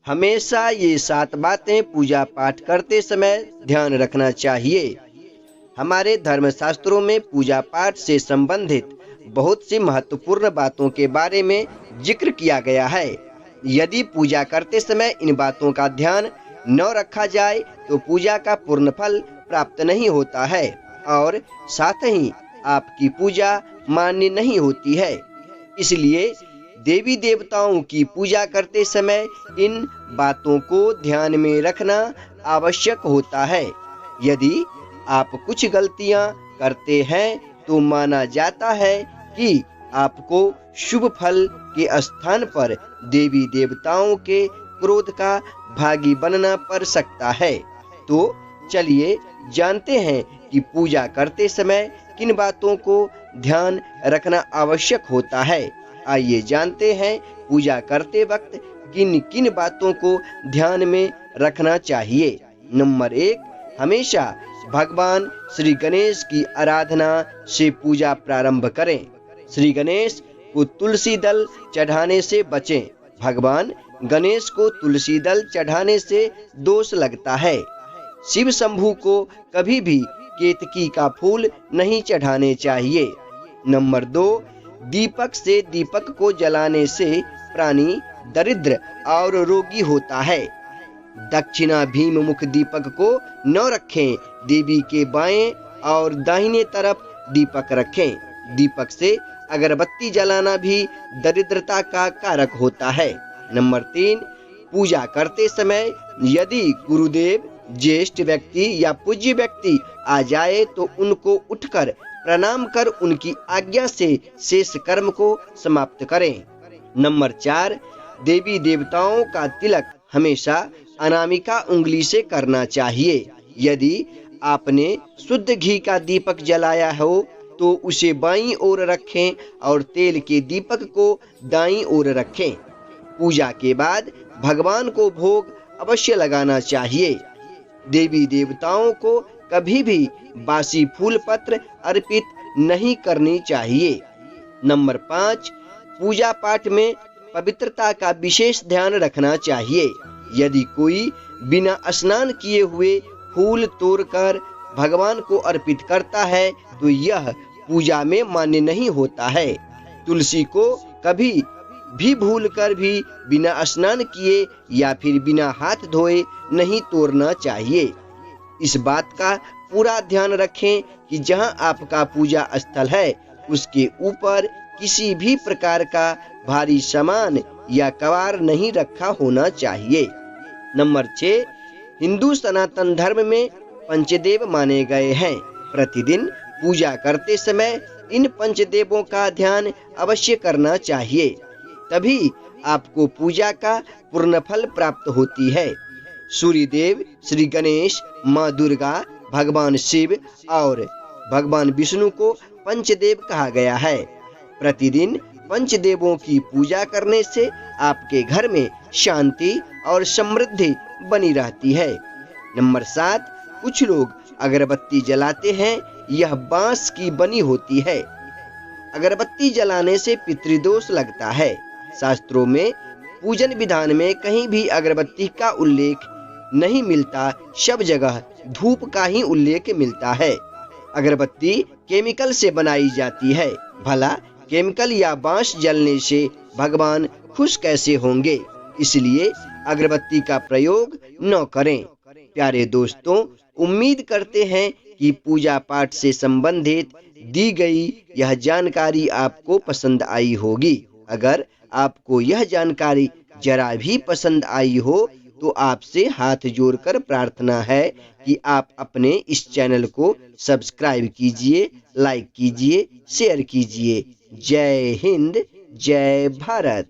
हमेशा ये 7 बातें पूजा पाठ करते समय ध्यान रखना चाहिए। हमारे धर्मशास्त्रों में पूजा पाठ से संबंधित बहुत सी महत्वपूर्ण बातों के बारे में जिक्र किया गया है। यदि पूजा करते समय इन बातों का ध्यान न रखा जाए तो पूजा का पूर्ण फल प्राप्त नहीं होता है और साथ ही आपकी पूजा मान्य नहीं होती है। इसलिए देवी देवताओं की पूजा करते समय इन बातों को ध्यान में रखना आवश्यक होता है। यदि आप कुछ गलतियां करते हैं तो माना जाता है कि आपको शुभ फल के स्थान पर देवी देवताओं के क्रोध का भागी बनना पड़ सकता है। तो चलिए जानते हैं कि पूजा करते समय किन बातों को ध्यान रखना आवश्यक होता है। आइए जानते हैं पूजा करते वक्त किन किन बातों को ध्यान में रखना चाहिए। नंबर 1, हमेशा भगवान श्री गणेश की आराधना से पूजा प्रारंभ करें। श्री गणेश को तुलसी दल चढ़ाने से बचें। भगवान गणेश को तुलसी दल चढ़ाने से दोष लगता है। शिव शंभू को कभी भी केतकी का फूल नहीं चढ़ाने चाहिए। नंबर 2, दीपक से दीपक को जलाने से प्राणी दरिद्र और रोगी होता है। दक्षिणाभिमुख दीपक को न रखें। देवी के बाएं और दाहिने तरफ दीपक रखें। दीपक से अगरबत्ती जलाना भी दरिद्रता का कारक होता है। नंबर 3, पूजा करते समय यदि गुरुदेव, ज्येष्ठ व्यक्ति या पूज्य व्यक्ति आ जाए तो उनको उठकर प्रणाम कर उनकी आज्ञा से शेष कर्म को समाप्त करें। नंबर 4, देवी देवताओं का तिलक हमेशा अनामिका उंगली से करना चाहिए। यदि आपने शुद्ध घी का दीपक जलाया हो तो उसे बाईं ओर रखें और तेल के दीपक को दाईं ओर रखें। पूजा के बाद भगवान को भोग अवश्य लगाना चाहिए। देवी देवताओं को कभी भी बासी फूल पत्र अर्पित नहीं करनी चाहिए। नंबर 5, पूजा पाठ में पवित्रता का विशेष ध्यान रखना चाहिए। यदि कोई बिना स्नान किए हुए फूल तोड़कर भगवान को अर्पित करता है तो यह पूजा में मान्य नहीं होता है। तुलसी को कभी भी भूलकर भी बिना स्नान किए या फिर बिना हाथ धोए नहीं तोड़ना चाहिए। इस बात का पूरा ध्यान रखें कि जहां आपका पूजा स्थल है उसके ऊपर किसी भी प्रकार का भारी सामान या कवार नहीं रखा होना चाहिए। नंबर 6, हिंदू सनातन धर्म में पंचदेव माने गए हैं। प्रतिदिन पूजा करते समय इन पंचदेवों का ध्यान अवश्य करना चाहिए, तभी आपको पूजा का पूर्ण फल प्राप्त होती है। सूर्य देव, श्री गणेश, माँ दुर्गा, भगवान शिव और भगवान विष्णु को पंचदेव कहा गया है। प्रतिदिन पंचदेवों की पूजा करने से आपके घर में शांति और समृद्धि बनी रहती है। नंबर 7, कुछ लोग अगरबत्ती जलाते हैं। यह बांस की बनी होती है। अगरबत्ती जलाने से पितृदोष लगता है। शास्त्रों में पूजन विधान में कहीं भी अगरबत्ती का उल्लेख नहीं मिलता, सब जगह धूप का ही उल्लेख मिलता है। अगरबत्ती केमिकल से बनाई जाती है। भला केमिकल या बांस जलने से भगवान खुश कैसे होंगे? इसलिए अगरबत्ती का प्रयोग न करें। प्यारे दोस्तों, उम्मीद करते हैं कि पूजा पाठ से संबंधित दी गई यह जानकारी आपको पसंद आई होगी। अगर आपको यह जानकारी जरा भी पसंद आई हो तो आपसे हाथ जोड़कर प्रार्थना है कि आप अपने इस चैनल को सब्सक्राइब कीजिए, लाइक कीजिए, शेयर कीजिए। जय हिंद, जय भारत।